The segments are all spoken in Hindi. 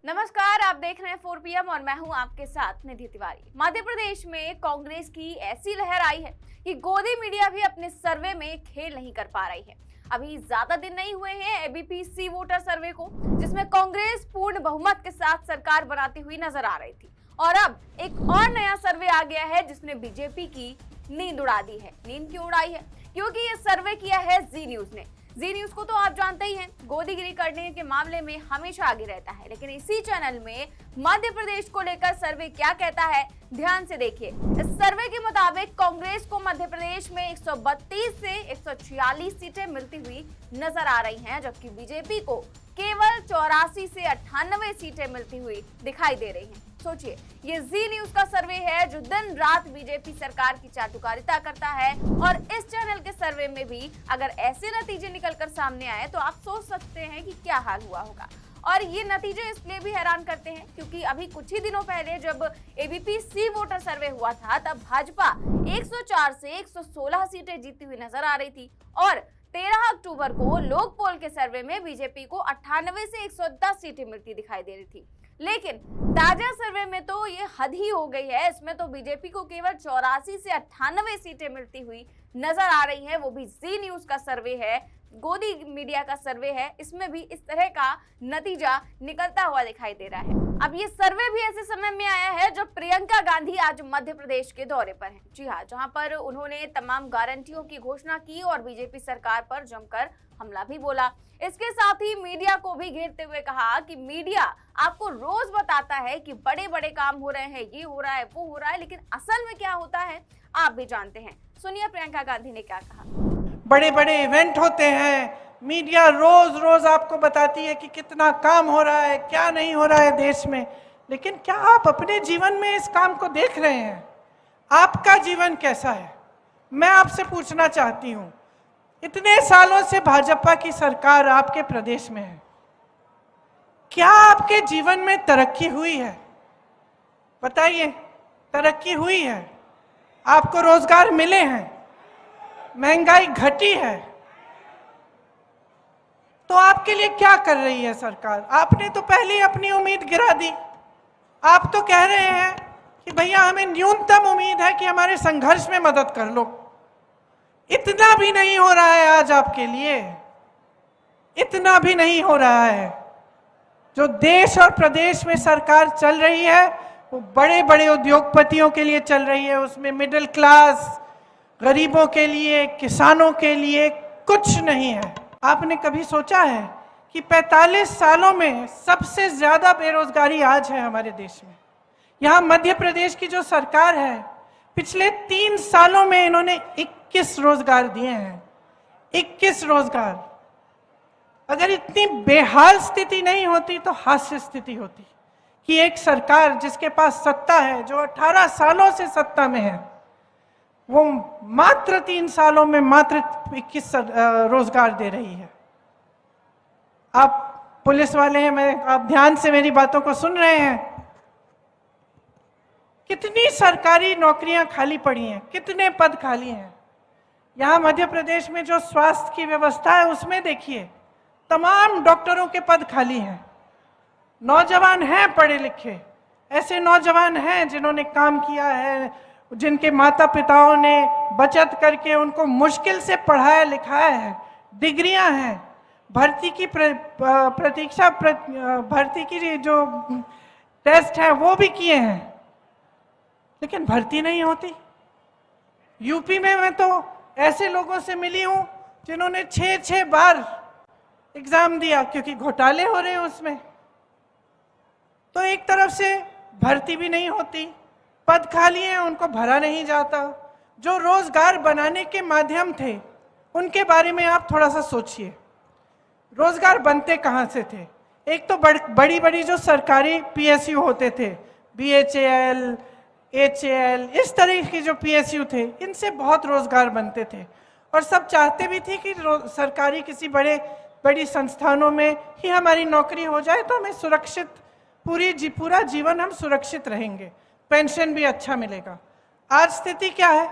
नमस्कार, आप देख रहे हैं 4 PM और मैं हूं आपके साथ निधि तिवारी। मध्य प्रदेश में कांग्रेस की ऐसी लहर आई है कि गोदी मीडिया भी अपने सर्वे में खेल नहीं कर पा रही है। अभी ज्यादा दिन नहीं हुए हैं एबीपी सी वोटर सर्वे को, जिसमें कांग्रेस पूर्ण बहुमत के साथ सरकार बनाती हुई नजर आ रही थी। और अब एक और नया सर्वे आ गया है जिसने बीजेपी की नींद उड़ा दी है। नींद क्यों उड़ाई है? क्योंकि ये सर्वे किया है जी न्यूज ने। जी न्यूज को तो आप जानते ही हैं, गोदीगिरी करने के मामले में हमेशा आगे रहता है। लेकिन इसी चैनल में मध्य प्रदेश को लेकर सर्वे क्या कहता है, ध्यान से देखिए। इस सर्वे के मुताबिक कांग्रेस को मध्य प्रदेश में 132 से 146 सीटें मिलती हुई नजर आ रही हैं, जबकि बीजेपी को केवल 84 से 98 सीटें मिलती हुई दिखाई दे रही हैं। सोचिए, ये जी न्यूज का सर्वे है जो दिन रात बीजेपी सरकार की चाटुकारिता करता है। और इस चैनल के सर्वे में भी अगर ऐसे नतीजे निकलकर सामने आए तो आप सोच सकते हैं कि क्या हाल हुआ होगा। और ये नतीजे इसलिए भी हैरान करते हैं क्योंकि अभी कुछ ही दिनों पहले जब एबीपी सी वोटर सर्वे हुआ था, तब भाजपा 104 से 116 सीटें जीती हुई नजर आ रही थी। और 13 अक्टूबर को लोक पोल के सर्वे में बीजेपी को 98 से 110 सीटें मिलती दिखाई दे रही थी। लेकिन ताजा सर्वे में तो ये हद ही हो गई है। इसमें तो बीजेपी को केवल 84 से 98 सीटें मिलती हुई नजर आ रही है। वो भी जी न्यूज का सर्वे है, गोदी मीडिया का सर्वे है। इसमें भी इस तरह का नतीजा निकलता हुआ दिखाई दे रहा है। अब ये सर्वे भी ऐसे समय में आया है जब प्रियंका गांधी आज मध्य प्रदेश के दौरे पर हैं। जी हाँ, जहां पर उन्होंने तमाम गारंटियों की घोषणा की और बीजेपी सरकार पर जमकर हमला भी बोला। इसके साथ ही मीडिया को भी घेरते हुए कहा कि मीडिया आपको रोज बताता है कि बड़े बड़े काम हो रहे हैं, ये हो रहा है, वो हो रहा है, लेकिन असल में क्या होता है आप भी जानते हैं। सुनिए प्रियंका गांधी ने क्या कहा। बड़े बड़े इवेंट होते हैं, मीडिया रोज रोज आपको बताती है कि कितना काम हो रहा है, क्या नहीं हो रहा है देश में, लेकिन क्या आप अपने जीवन में इस काम को देख रहे हैं? आपका जीवन कैसा है? मैं आपसे पूछना चाहती हूँ, इतने सालों से भाजपा की सरकार आपके प्रदेश में है, क्या आपके जीवन में तरक्की हुई है? बताइए, तरक्की हुई है? आपको रोजगार मिले हैं? महंगाई घटी है? तो आपके लिए क्या कर रही है सरकार? आपने तो पहले ही अपनी उम्मीद गिरा दी। आप तो कह रहे हैं कि भैया हमें न्यूनतम उम्मीद है कि हमारे संघर्ष में मदद कर लो। इतना भी नहीं हो रहा है आज आपके लिए, इतना भी नहीं हो रहा है। जो देश और प्रदेश में सरकार चल रही है वो बड़े बड़े उद्योगपतियों के लिए चल रही है, उसमें मिडिल क्लास, गरीबों के लिए, किसानों के लिए कुछ नहीं है। आपने कभी सोचा है कि 45 सालों में सबसे ज्यादा बेरोजगारी आज है हमारे देश में? यहाँ मध्य प्रदेश की जो सरकार है, पिछले 3 सालों में इन्होंने 21 रोजगार दिए हैं। 21 रोजगार। अगर इतनी बेहाल स्थिति नहीं होती तो हास्य स्थिति होती कि एक सरकार जिसके पास सत्ता है, जो 18 सालों से सत्ता में है, वो मात्र 3 सालों में मात्र 21 रोजगार दे रही है। आप पुलिस वाले हैं, आप ध्यान से मेरी बातों को सुन रहे हैं। कितनी सरकारी नौकरियां खाली पड़ी हैं, कितने पद खाली हैं। यहाँ मध्य प्रदेश में जो स्वास्थ्य की व्यवस्था है उसमें देखिए, तमाम डॉक्टरों के पद खाली हैं। नौजवान हैं पढ़े लिखे, ऐसे नौजवान हैं जिन्होंने काम किया है, जिनके माता पिताओं ने बचत करके उनको मुश्किल से पढ़ाया लिखाया है, डिग्रियां हैं, भर्ती की प्रतीक्षा भर्ती की जो टेस्ट है वो भी किए हैं, लेकिन भर्ती नहीं होती। यूपी में मैं तो ऐसे लोगों से मिली हूं जिन्होंने 6 बार एग्जाम दिया क्योंकि घोटाले हो रहे हैं उसमें। तो एक तरफ से भर्ती भी नहीं होती, पद खाली हैं, उनको भरा नहीं जाता। जो रोजगार बनाने के माध्यम थे उनके बारे में आप थोड़ा सा सोचिए। रोजगार बनते कहाँ से थे? एक तो बड़ी बड़ी जो सरकारी पीएसयू होते थे, बीएचईएल, एचएएल, इस तरह के जो पीएसयू थे, इनसे बहुत रोजगार बनते थे और सब चाहते भी थे कि सरकारी किसी बड़ी संस्थानों में ही हमारी नौकरी हो जाए तो हमें सुरक्षित पूरा जीवन हम सुरक्षित रहेंगे, पेंशन भी अच्छा मिलेगा। आज स्थिति क्या है?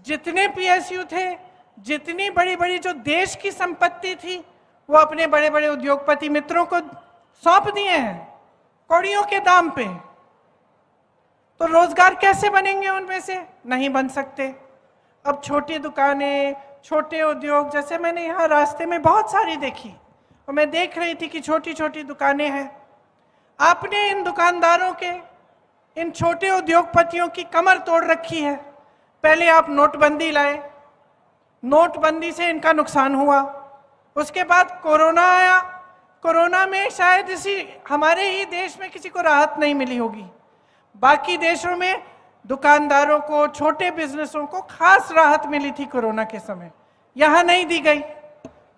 जितने पीएसयू थे, जितनी बड़ी बड़ी जो देश की संपत्ति थी, वो अपने बड़े बड़े उद्योगपति मित्रों को सौंप दिए हैं। कौड़ियों के दाम पे, तो रोजगार कैसे बनेंगे उनमें से? नहीं बन सकते। अब छोटी दुकानें, छोटे उद्योग, जैसे मैंने यहाँ रास्ते में बहुत सारी देखी और मैं देख रही थी कि छोटी छोटी दुकानें हैं। आपने इन दुकानदारों के, इन छोटे उद्योगपतियों की कमर तोड़ रखी है। पहले आप नोटबंदी लाए, नोटबंदी से इनका नुकसान हुआ, उसके बाद कोरोना आया, कोरोना में शायद इसी हमारे ही देश में किसी को राहत नहीं मिली होगी। बाकी देशों में दुकानदारों को, छोटे बिजनेसों को खास राहत मिली थी कोरोना के समय, यहाँ नहीं दी गई।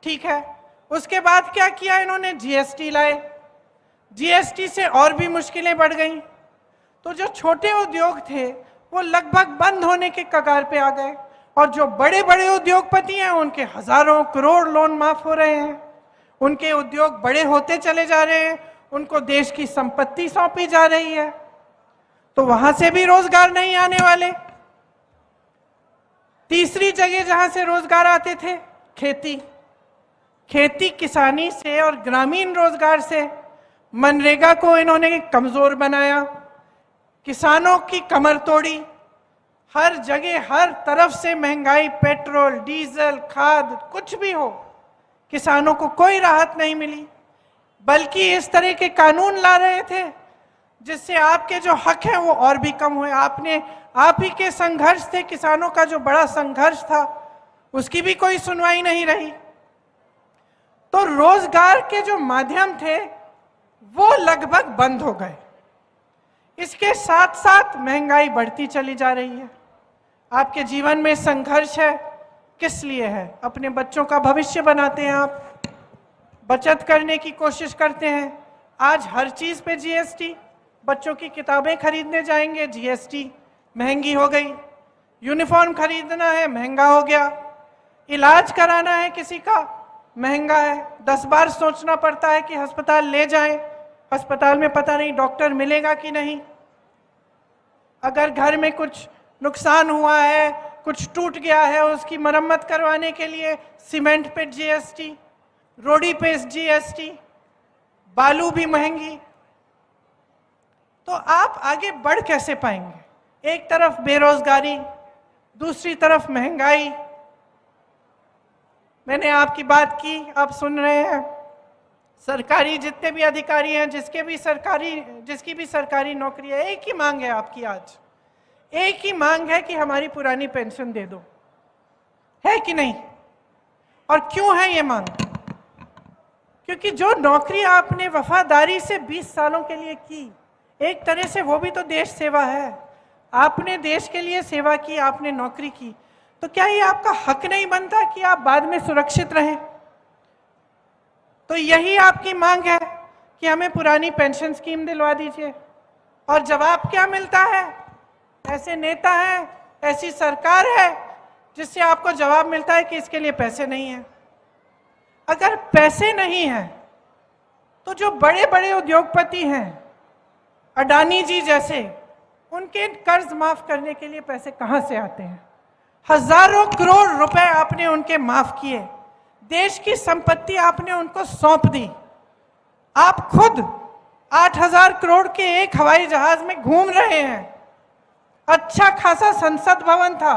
ठीक है, उसके बाद क्या किया इन्होंने? जीएसटी लाए, जीएसटी से और भी मुश्किलें बढ़ गईं। तो जो छोटे उद्योग थे वो लगभग बंद होने के कगार पे आ गए, और जो बड़े बड़े उद्योगपति हैं उनके हजारों करोड़ लोन माफ हो रहे हैं, उनके उद्योग बड़े होते चले जा रहे हैं, उनको देश की संपत्ति सौंपी जा रही है, तो वहां से भी रोजगार नहीं आने वाले। तीसरी जगह जहां से रोजगार आते थे, खेती, खेती किसानी से और ग्रामीण रोजगार से मनरेगा को इन्होंने कमजोर बनाया, किसानों की कमर तोड़ी। हर जगह हर तरफ से महंगाई, पेट्रोल, डीजल, खाद, कुछ भी हो, किसानों को कोई राहत नहीं मिली, बल्कि इस तरह के कानून ला रहे थे जिससे आपके जो हक हैं वो और भी कम हुए। आप ही के संघर्ष थे, किसानों का जो बड़ा संघर्ष था उसकी भी कोई सुनवाई नहीं रही। तो रोजगार के जो माध्यम थे वो लगभग बंद हो गए। इसके साथ साथ महंगाई बढ़ती चली जा रही है। आपके जीवन में संघर्ष है, किस लिए है? अपने बच्चों का भविष्य बनाते हैं आप, बचत करने की कोशिश करते हैं। आज हर चीज पे जीएसटी, बच्चों की किताबें खरीदने जाएंगे, जीएसटी महंगी हो गई, यूनिफॉर्म खरीदना है महंगा हो गया, इलाज कराना है किसी का महंगा है, 10 बार सोचना पड़ता है कि अस्पताल ले जाएं, अस्पताल में पता नहीं डॉक्टर मिलेगा कि नहीं। अगर घर में कुछ नुकसान हुआ है, कुछ टूट गया है, उसकी मरम्मत करवाने के लिए सीमेंट पे जीएसटी, रोड़ी पे जीएसटी, बालू भी महंगी। तो आप आगे बढ़ कैसे पाएंगे? एक तरफ बेरोजगारी, दूसरी तरफ महंगाई। मैंने आपकी बात की, आप सुन रहे हैं। सरकारी जितने भी अधिकारी हैं, जिसकी भी सरकारी नौकरी है, एक ही मांग है आपकी आज, एक ही मांग है कि हमारी पुरानी पेंशन दे दो, है कि नहीं? और क्यों है ये मांग? क्योंकि जो नौकरी आपने वफादारी से 20 सालों के लिए की, एक तरह से वो भी तो देश सेवा है। आपने देश के लिए सेवा की, आपने नौकरी की, तो क्या ये आपका हक नहीं बनता कि आप बाद में सुरक्षित रहें? तो यही आपकी मांग है कि हमें पुरानी पेंशन स्कीम दिलवा दीजिए। और जवाब क्या मिलता है? ऐसे नेता हैं, ऐसी सरकार है जिससे आपको जवाब मिलता है कि इसके लिए पैसे नहीं हैं। अगर पैसे नहीं हैं तो जो बड़े बड़े उद्योगपति हैं, अडानी जी जैसे, उनके कर्ज माफ करने के लिए पैसे कहां से आते हैं? हजारों करोड़ रुपए आपने उनके माफ किए, देश की संपत्ति आपने उनको सौंप दी। आप खुद 8,000 करोड़ के एक हवाई जहाज में घूम रहे हैं। अच्छा खासा संसद भवन था,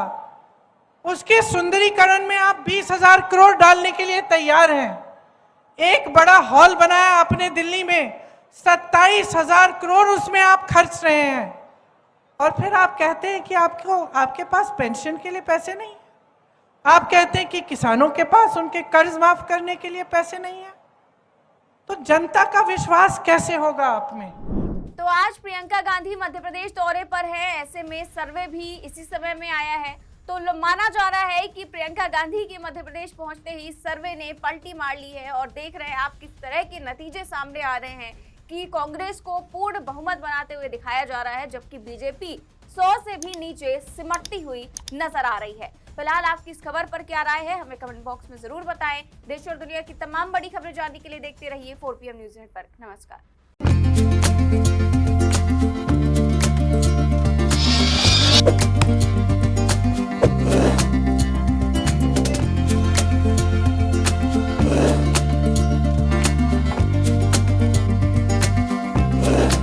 उसके सुंदरीकरण में आप 20,000 करोड़ डालने के लिए तैयार हैं। एक बड़ा हॉल बनाया आपने दिल्ली में, 27,000 करोड़ उसमें आप खर्च रहे हैं, और फिर आप कहते हैं कि आपके पास पेंशन के लिए पैसे नहीं है। आप कहते हैं कि किसानों के पास उनके कर्ज माफ करने के लिए पैसे नहीं है। तो जनता का विश्वास कैसे होगा आप में? तो आज प्रियंका गांधी मध्य प्रदेश दौरे पर है, ऐसे में सर्वे भी इसी समय में आया है। तो माना जा रहा है कि प्रियंका गांधी के मध्य प्रदेश पहुंचते ही सर्वे ने पलटी मार ली है, और देख रहे हैं आप किस तरह के नतीजे सामने आ रहे हैं कि कांग्रेस को पूर्ण बहुमत बनाते हुए दिखाया जा रहा है, जबकि बीजेपी 100 से भी नीचे सिमटती हुई नजर आ रही है। फिलहाल आपकी इस खबर पर क्या राय है, हमें कमेंट बॉक्स में जरूर बताएं। देश और दुनिया की तमाम बड़ी खबरें जानने के लिए देखते रहिए 4 PM न्यूज नेटवर्क। नमस्कार।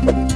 हैं।